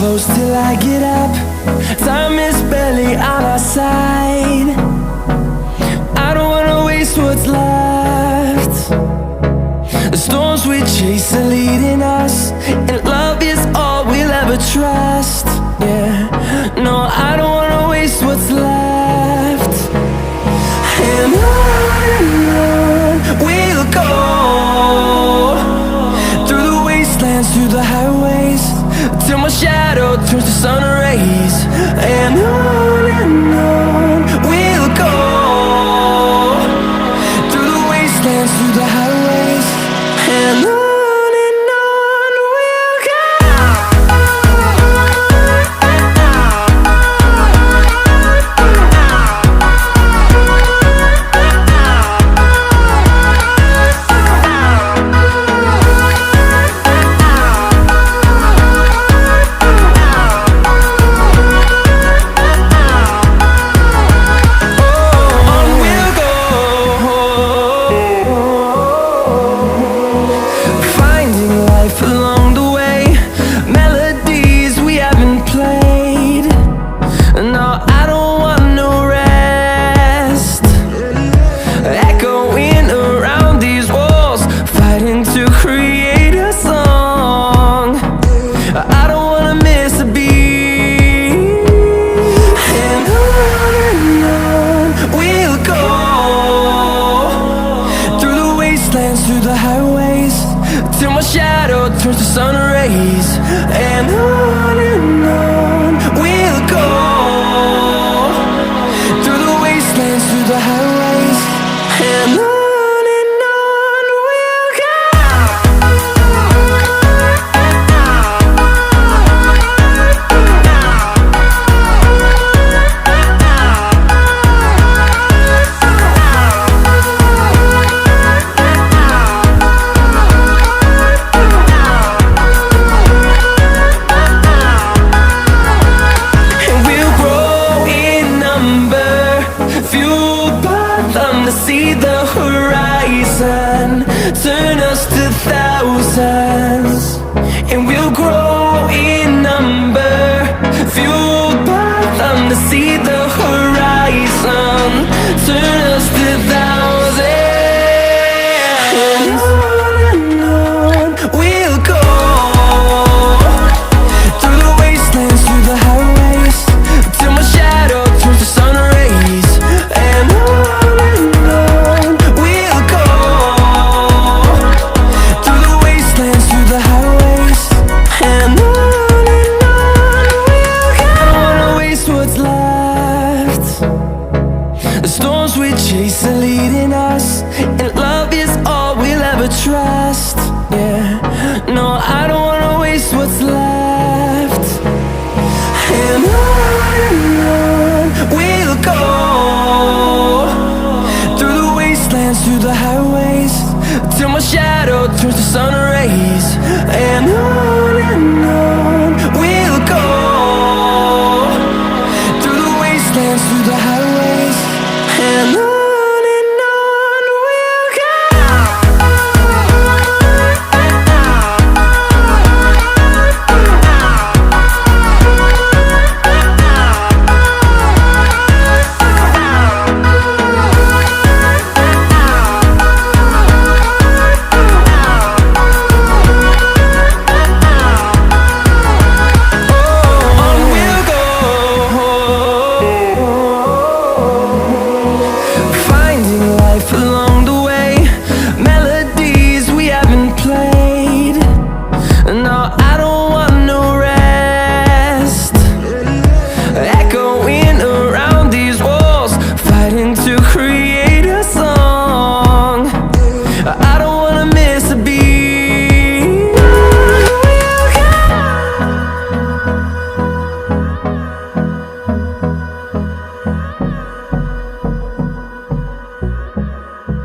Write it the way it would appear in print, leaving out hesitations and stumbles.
close till I get up. Time is barely on our side. I don't wanna waste what's left. The storms we chase are leading us, and love is all we'll ever trust. Yeah, no, I don't wanna waste what's left. And on we'll go, through the wastelands, through the highways, till my shadow turns to sun rays. And on we'll go, through the wastelands, through the highways, and on we'll go. Through the highways, till my shadow turns to sun rays. And on we'll go, through the wastelands, through the highways, and on we'll go. To see the horizon turn us to thousands, and we'll grow in number, fueled by them. To see the horizon turn us to thousands, and on we'll go, through the wastelands, through the highways, till my shadow turns to sun rays. And we chase are leading us, and love is all we'll ever trust. Yeah, no, I don't wanna waste what's left. And on we'll go, through the wastelands, through the highways, till my shadow turns to sun rays. And on